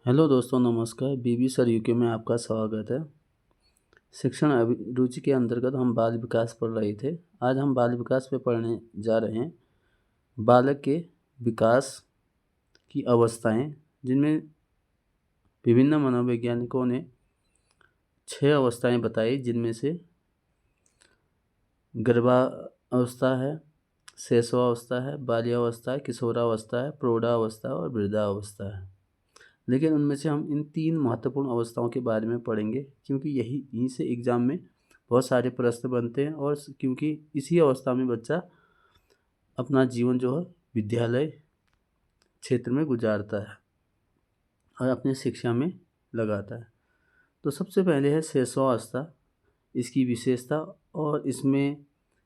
Hello दोस्तों, नमस्कार। बीबी sir UK में आपका स्वागत है। शिक्षण अभिरुचि के अंतर्गत हम बाल विकास पढ़ रहे थे। आज हम बाल विकास पे पढ़ने जा रहे हैं बालक के विकास की अवस्थाएं, जिनमें विभिन्न मनोवैज्ञानिकों ने 6 अवस्थाएं बताई, जिनमें से गर्भावस्था है, शैशवावस्था है, बाल्यावस्था है, किशोरावस्था है, प्रौढ़ावस्था और वृद्धावस्था है। लेकिन उनमें से हम इन 3 महत्वपूर्ण अवस्थाओं के बारे में पढ़ेंगे, क्योंकि यहीं से एग्ज़ाम में बहुत सारे प्रश्न बनते हैं और क्योंकि इसी अवस्था में बच्चा अपना जीवन जो है विद्यालय क्षेत्र में गुजारता है और अपने शिक्षा में लगाता है। तो सबसे पहले है शैशवावस्था, इसकी विशेषता और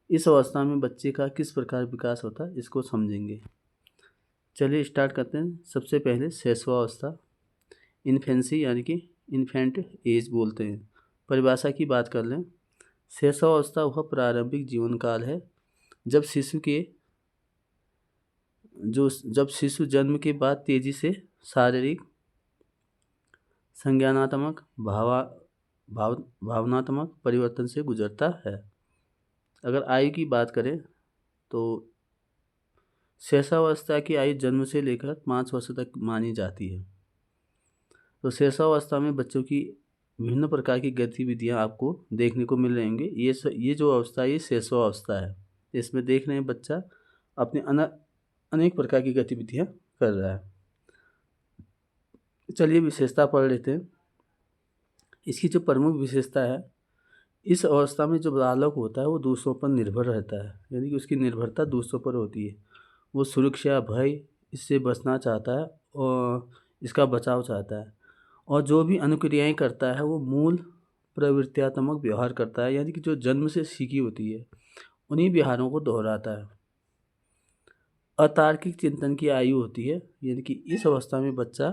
इस अवस्था में बच्चे का किस प्रकार विकास होता है, इसको समझेंगे। चलिए स्टार्ट करते हैं। सबसे पहले शैशवावस्था, इन्फेंसी यानी कि इन्फेंट एज बोलते हैं। परिभाषा की बात कर लें, शैशवावस्था वह प्रारंभिक जीवन काल है जब शिशु जन्म के बाद तेजी से शारीरिक, संज्ञानात्मक, भावनात्मक परिवर्तन से गुजरता है। अगर आयु की बात करें तो शैशवावस्था की आयु जन्म से लेकर 5 वर्ष तक मानी जाती है। तो शैशवावस्था में बच्चों की विभिन्न प्रकार की गतिविधियां आपको देखने को मिल रहेंगे। ये जो अवस्था है, ये शैशवावस्था है। इसमें देख रहे हैं बच्चा अपने अनेक प्रकार की गतिविधियां कर रहा है। चलिए विशेषता पढ़ लेते हैं। इसकी जो प्रमुख विशेषता है, इस अवस्था में जो बालक होता है वो दूसरों पर निर्भर रहता है, यानी कि उसकी निर्भरता दूसरों पर होती है। वो सुरक्षा, भय, इससे बचना चाहता है और इसका बचाव चाहता है, और जो भी अनुक्रियाएं करता है वो मूल प्रवृत्त्यात्मक व्यवहार करता है, यानी कि जो जन्म से सीखी होती है उन्हीं व्यवहारों को दोहराता है। अतार्किक चिंतन की आयु होती है, यानी कि इस अवस्था में बच्चा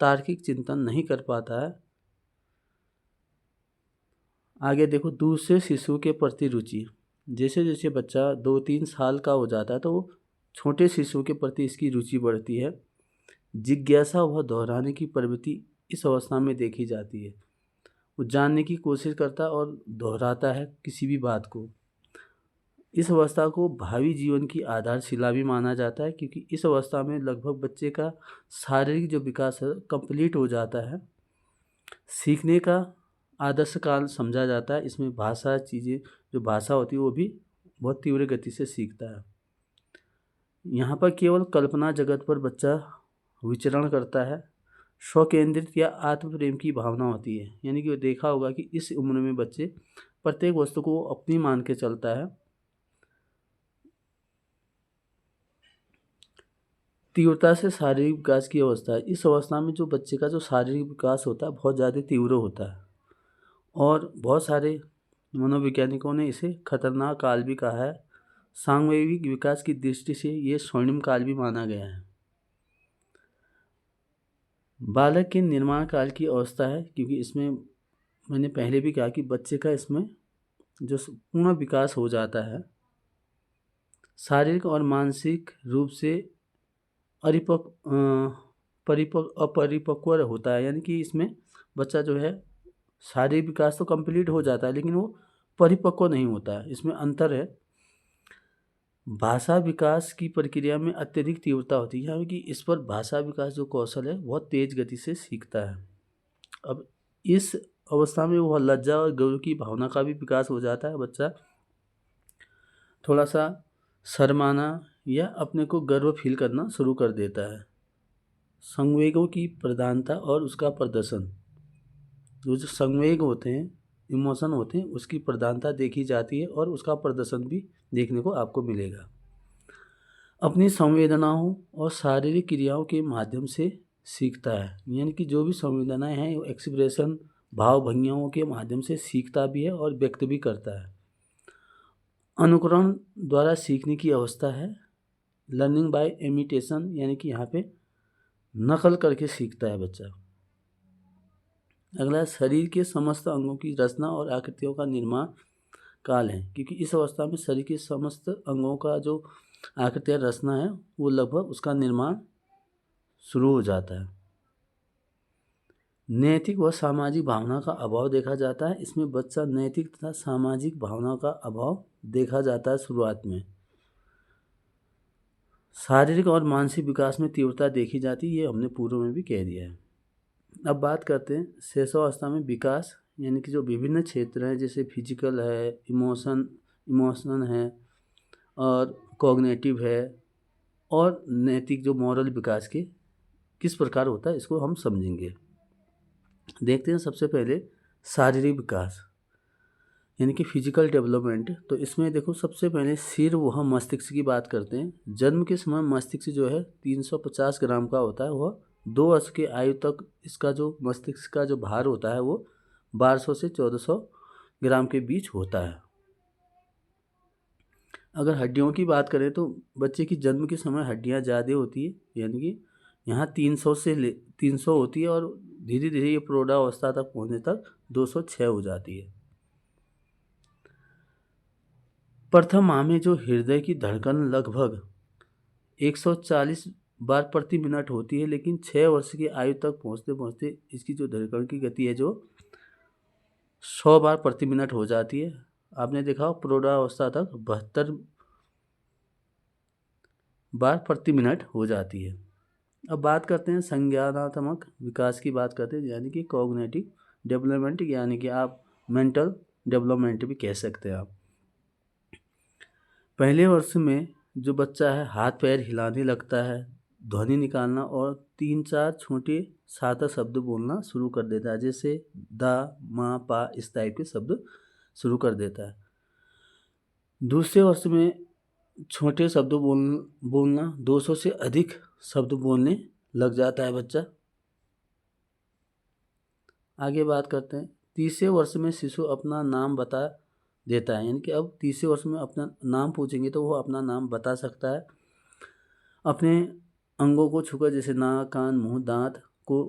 तार्किक चिंतन नहीं कर पाता है। आगे देखो, दूसरे शिशु के प्रति रुचि। जैसे जैसे बच्चा 2-3 साल का हो जाता है तो वो छोटे शिशु के प्रति इसकी रुचि बढ़ती है। जिज्ञासा व दोहराने की प्रवृत्ति इस अवस्था में देखी जाती है। वो जानने की कोशिश करता है और दोहराता है किसी भी बात को। इस अवस्था को भावी जीवन की आधारशिला भी माना जाता है, क्योंकि इस अवस्था में लगभग बच्चे का शारीरिक जो विकास है कंप्लीट हो जाता है। सीखने का आदर्श काल समझा जाता है। इसमें जो भाषा होती है वो भी बहुत तीव्र गति से सीखता है। यहाँ पर केवल कल्पना जगत पर बच्चा विचरण करता है। स्वकेंद्रित या आत्म प्रेम की भावना होती है, यानी कि वो देखा होगा कि इस उम्र में बच्चे प्रत्येक वस्तु को अपनी मान के चलता है। तीव्रता से शारीरिक विकास की अवस्था है। इस अवस्था में जो बच्चे का जो शारीरिक विकास होता है बहुत ज़्यादा तीव्र होता है, और बहुत सारे मनोवैज्ञानिकों ने इसे खतरनाक काल भी कहा है। सांवेगिक विकास की दृष्टि से ये स्वर्णिम काल भी माना गया है। बालक के निर्माण काल की अवस्था है, क्योंकि इसमें मैंने पहले भी कहा कि बच्चे का इसमें जो पूर्ण विकास हो जाता है, शारीरिक और मानसिक रूप से अपरिपक्व होता है, यानी कि इसमें बच्चा जो है शारीरिक विकास तो कंप्लीट हो जाता है लेकिन वो परिपक्व नहीं होता है। इसमें अंतर है। भाषा विकास की प्रक्रिया में अत्यधिक तीव्रता होती है, यानी कि इस पर भाषा विकास जो कौशल है बहुत तेज गति से सीखता है। अब इस अवस्था में वह लज्जा और गर्व की भावना का भी विकास हो जाता है। बच्चा थोड़ा सा शर्माना या अपने को गर्व फील करना शुरू कर देता है। संवेगों की प्रधानता और उसका प्रदर्शन, जो संवेग होते हैं, इमोशन होते हैं, उसकी प्रधानता देखी जाती है और उसका प्रदर्शन भी देखने को आपको मिलेगा। अपनी संवेदनाओं और शारीरिक क्रियाओं के माध्यम से सीखता है, यानी कि जो भी संवेदनाएं हैं वो एक्सप्रेशन, भाव भंगिमाओं के माध्यम से सीखता भी है और व्यक्त भी करता है। अनुकरण द्वारा सीखने की अवस्था है, लर्निंग बाय इमिटेशन, यानी कि यहाँ पे नकल करके सीखता है बच्चा। अगला, शरीर के समस्त अंगों की रचना और आकृतियों का निर्माण काल है, क्योंकि इस अवस्था में शरीर के समस्त अंगों का जो आकृतियाँ रचना है वो लगभग उसका निर्माण शुरू हो जाता है। नैतिक व सामाजिक भावना का अभाव देखा जाता है। इसमें बच्चा नैतिक तथा सामाजिक भावना का अभाव देखा जाता है शुरुआत में। शारीरिक और मानसिक विकास में तीव्रता देखी जाती है, ये हमने पूर्व में भी कह दिया है। अब बात करते हैं शैशवावस्था में विकास, यानी कि जो विभिन्न क्षेत्र हैं जैसे फिजिकल है, इमोशन है और कॉग्निटिव है और नैतिक जो मॉरल विकास के किस प्रकार होता है इसको हम समझेंगे। देखते हैं सबसे पहले शारीरिक विकास यानी कि फिजिकल डेवलपमेंट। तो इसमें देखो सबसे पहले सिर वह मस्तिष्क की बात करते हैं। जन्म के समय मस्तिष्क जो है 350 ग्राम का होता है। वह 2 वर्ष की आयु तक इसका जो मस्तिष्क का जो भार होता है वो 1200 से 1400 ग्राम के बीच होता है। अगर हड्डियों की बात करें तो बच्चे की जन्म के समय हड्डियां ज़्यादा होती है, यानी कि यहाँ 300 होती है और धीरे धीरे ये प्रौढ़ावस्था तक पहुँचने तक 206 हो जाती है। प्रथम माह में जो हृदय की धड़कन लगभग 140 बार प्रति मिनट होती है, लेकिन 6 वर्ष की आयु तक पहुँचते पहुँचते इसकी जो धड़कन की गति है जो 100 बार प्रति मिनट हो जाती है। आपने देखा प्रौढ़ावस्था तक 72 बार प्रति मिनट हो जाती है। अब बात करते हैं संज्ञानात्मक विकास की बात करते हैं, यानी कि कॉग्निटिव डेवलपमेंट, यानी कि आप मेंटल डेवलपमेंट भी कह सकते हैं आप। पहले वर्ष में जो बच्चा है हाथ पैर हिलाने लगता है, ध्वनि निकालना और 3-4 छोटे सादा शब्द बोलना शुरू कर देता है, जैसे दा, माँ, पा इस टाइप के शब्द शुरू कर देता है। दूसरे वर्ष में छोटे शब्द बोलना 200 से अधिक शब्द बोलने लग जाता है बच्चा। आगे बात करते हैं तीसरे वर्ष में शिशु अपना नाम बता देता है, यानी कि अब तीसरे वर्ष में अपना नाम पूछेंगे तो वो अपना नाम बता सकता है। अपने अंगों को छूकर जैसे नाक, कान, मुंह, दांत को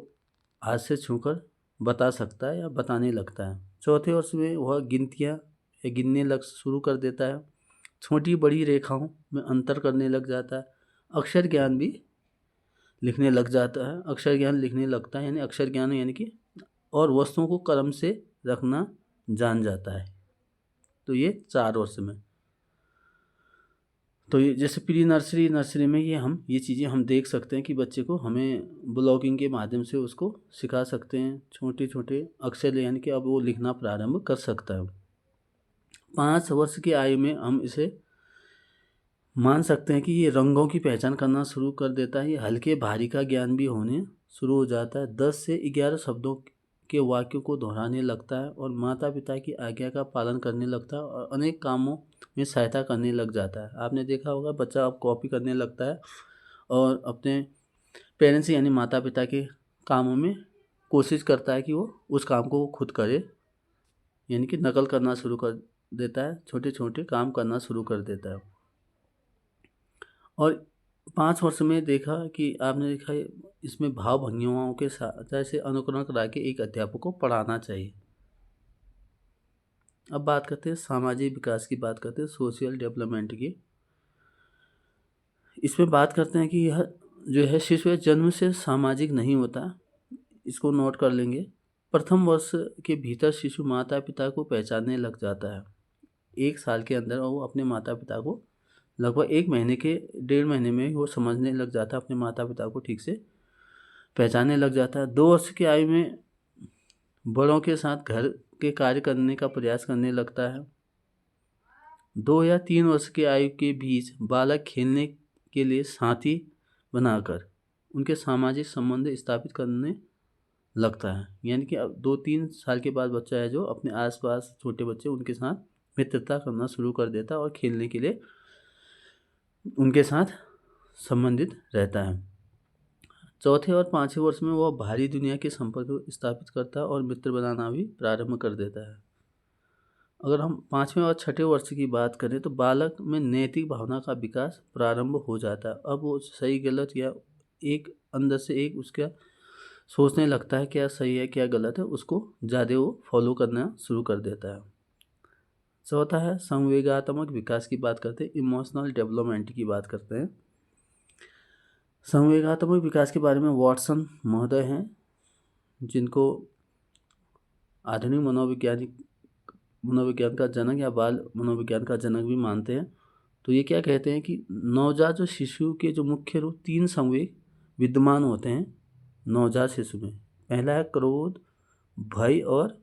हाथ से छूकर बता सकता है या बताने लगता है। चौथे वर्ष में वह गिनतियाँ या गिनने लग शुरू कर देता है। छोटी बड़ी रेखाओं में अंतर करने लग जाता है। अक्षर ज्ञान भी लिखने लग जाता है, अक्षर ज्ञान लिखने लगता है, यानी अक्षर ज्ञान यानी कि और वस्तुओं को क्रम से रखना जान जाता है। तो ये 4 वर्ष में। तो ये जैसे प्री नर्सरी में ये चीज़ें हम देख सकते हैं कि बच्चे को हमें ब्लॉगिंग के माध्यम से उसको सिखा सकते हैं छोटे छोटे अक्षर, यानी कि अब वो लिखना प्रारंभ कर सकता है। 5 वर्ष की आयु में हम इसे मान सकते हैं कि ये रंगों की पहचान करना शुरू कर देता है। ये हल्के भारी का ज्ञान भी होने शुरू हो जाता है। 10 से 11 शब्दों के वाक्यों को दोहराने लगता है और माता पिता की आज्ञा का पालन करने लगता है और अनेक कामों में सहायता करने लग जाता है। आपने देखा होगा बच्चा अब कॉपी करने लगता है और अपने पेरेंट्स यानी माता पिता के कामों में कोशिश करता है कि वो उस काम को वो खुद करे, यानी कि नकल करना शुरू कर देता है, छोटे छोटे काम करना शुरू कर देता है। और 5 वर्ष में देखा कि आपने देखा इसमें भाव भंगिमाओं के साथ ऐसे अनुकरण करा के एक अध्यापक को पढ़ाना चाहिए। अब बात करते हैं सामाजिक विकास की, बात करते हैं सोशल डेवलपमेंट की। इसमें बात करते हैं कि यह जो है शिशु जन्म से सामाजिक नहीं होता, इसको नोट कर लेंगे। प्रथम वर्ष के भीतर शिशु माता पिता को पहचानने लग जाता है। 1 साल के अंदर वो अपने माता पिता को लगभग 1 महीने के 1.5 महीने में वो समझने लग जाता है, अपने माता पिता को ठीक से पहचानने लग जाता है। 2 वर्ष की आयु में बड़ों के साथ घर के कार्य करने का प्रयास करने लगता है। 2 या 3 वर्ष की आयु के बीच बालक खेलने के लिए साथी बनाकर उनके सामाजिक संबंध स्थापित करने लगता है, यानी कि अब 2-3 साल के बाद बच्चा है जो अपने आसपास छोटे बच्चे उनके साथ मित्रता करना शुरू कर देता है और खेलने के लिए उनके साथ संबंधित रहता है। चौथे और 5वें वर्ष में वह बाहरी दुनिया के संपर्क स्थापित करता है और मित्र बनाना भी प्रारंभ कर देता है। अगर हम 5वें और 6ठे वर्ष की बात करें तो बालक में नैतिक भावना का विकास प्रारंभ हो जाता है। अब वो सही गलत या एक अंदर से एक उसका सोचने लगता है क्या सही है क्या गलत है, उसको ज़्यादा वो फॉलो करना शुरू कर देता है। चौथा है संवेगात्मक विकास की बात करते हैं, इमोशनल डेवलपमेंट की बात करते हैं। संवेगात्मक विकास के बारे में वाटसन महोदय हैं जिनको आधुनिक मनोविज्ञान का जनक या बाल मनोविज्ञान का जनक भी मानते हैं। तो ये क्या कहते हैं कि नवजात जो शिशु के जो मुख्य रूप 3 संवेग विद्यमान होते हैं नवजात शिशु में। पहला है क्रोध, भय और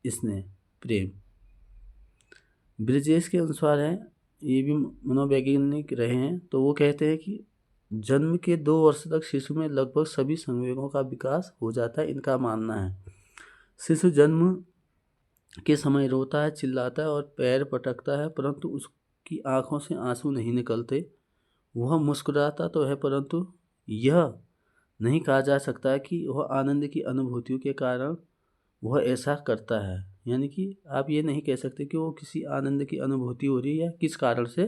स्नेह, प्रेम। ब्रिजेश के अनुसार है, ये भी मनोवैज्ञानिक रहे हैं, तो वो कहते हैं कि जन्म के 2 वर्ष तक शिशु में लगभग सभी संवेगों का विकास हो जाता है। इनका मानना है शिशु जन्म के समय रोता है, चिल्लाता है और पैर पटकता है, परंतु उसकी आंखों से आंसू नहीं निकलते। वह मुस्कुराता तो है, परंतु यह नहीं कहा जा सकता कि वह आनंद की अनुभूतियों के कारण वह ऐसा करता है। यानी कि आप ये नहीं कह सकते कि वो किसी आनंद की अनुभूति हो रही है या किस कारण से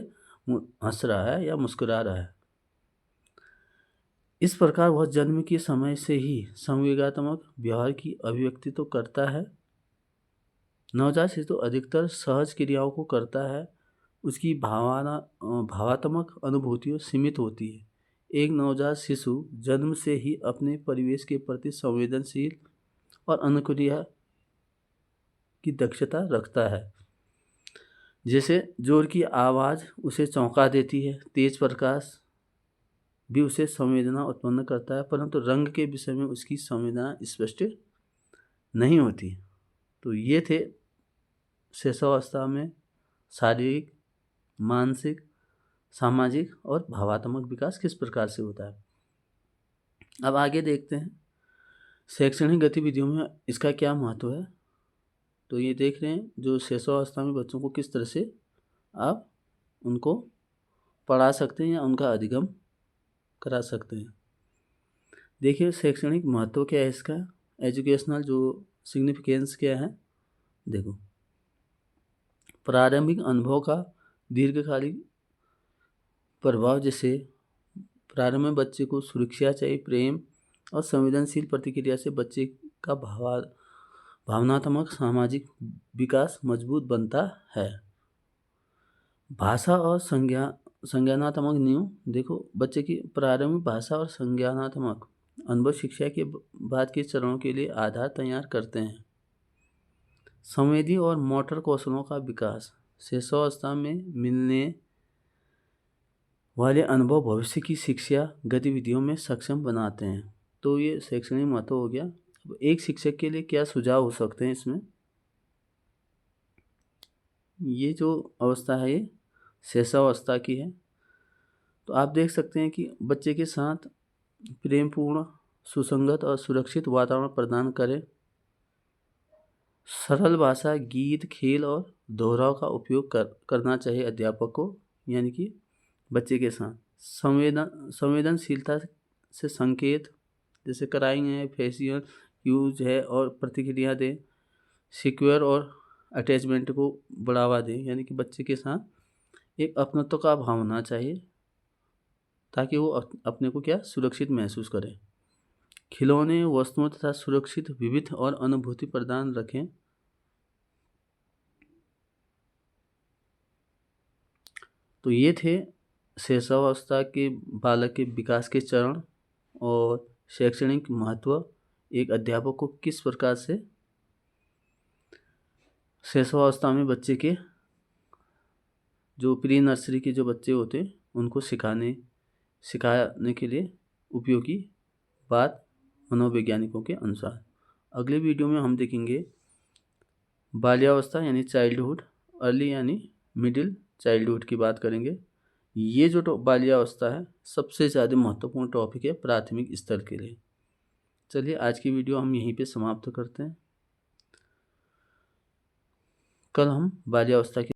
हंस रहा है या मुस्कुरा रहा है। इस प्रकार वह जन्म के समय से ही संवेगात्मक व्यवहार की अभिव्यक्ति तो करता है। नवजात शिशु अधिकतर सहज क्रियाओं को करता है। उसकी भावात्मक अनुभूतियों सीमित होती है। एक नवजात शिशु जन्म से ही अपने परिवेश के प्रति संवेदनशील और अनुक्रिया की दक्षता रखता है। जैसे जोर की आवाज़ उसे चौंका देती है, तेज प्रकाश भी उसे संवेदना उत्पन्न करता है, परंतु रंग के विषय में उसकी संवेदना स्पष्ट नहीं होती। तो ये थे शैशवावस्था में शारीरिक, मानसिक, सामाजिक और भावात्मक विकास किस प्रकार से होता है। अब आगे देखते हैं शैक्षणिक गतिविधियों में इसका क्या महत्व है। तो ये देख रहे हैं जो शैशवावस्था में बच्चों को किस तरह से आप उनको पढ़ा सकते हैं या उनका अधिगम करा सकते हैं। देखिए शैक्षणिक महत्व क्या है इसका, एजुकेशनल जो सिग्निफिकेंस क्या है। देखो प्रारंभिक अनुभव का दीर्घकालिक प्रभाव, जैसे प्रारंभ में बच्चे को सुरक्षा चाहिए, प्रेम और संवेदनशील प्रतिक्रिया से बच्चे का भावनात्मक सामाजिक विकास मजबूत बनता है। भाषा और संज्ञानात्मक नींव, देखो बच्चे की प्रारंभिक भाषा और संज्ञानात्मक अनुभव शिक्षा के बाद के चरणों के लिए आधार तैयार करते हैं। संवेदी और मोटर कौशलों का विकास, शैशवावस्था में मिलने वाले अनुभव भविष्य की शिक्षा गतिविधियों में सक्षम बनाते हैं। तो ये शैक्षणिक महत्व हो गया। अब एक शिक्षक के लिए क्या सुझाव हो सकते हैं इसमें। ये जो अवस्था है ये शैशवावस्था की है। तो आप देख सकते हैं कि बच्चे के साथ प्रेमपूर्ण, सुसंगत और सुरक्षित वातावरण प्रदान करें। सरल भाषा, गीत, खेल और दोहराव का उपयोग करना चाहिए अध्यापक को, यानी कि बच्चे के साथ। संवेदनशीलता से संकेत जैसे क्राइंग है, फेशियल यूज है और प्रतिक्रिया दें। सिक्योर और अटैचमेंट को बढ़ावा दें, यानी कि बच्चे के साथ एक अपनत्व का भाव होना चाहिए ताकि वो अपने को क्या सुरक्षित महसूस करें। खिलौने, वस्तुओं तथा सुरक्षित, विविध और अनुभूति प्रदान रखें। तो ये थे शैशवावस्था के बालक के विकास के चरण और शैक्षणिक महत्व, एक अध्यापक को किस प्रकार से शैशवावस्था में बच्चे के जो प्री नर्सरी के जो बच्चे होते हैं उनको सिखाने के लिए उपयोगी बात मनोवैज्ञानिकों के अनुसार। अगले वीडियो में हम देखेंगे बाल्यावस्था यानी चाइल्डहुड, अर्ली यानी मिडिल चाइल्डहुड की बात करेंगे। ये जो बाल्यावस्था है सबसे ज़्यादा महत्वपूर्ण टॉपिक है प्राथमिक स्तर के लिए। चलिए आज की वीडियो हम यहीं पे समाप्त करते हैं। कल हम बाल्यावस्था की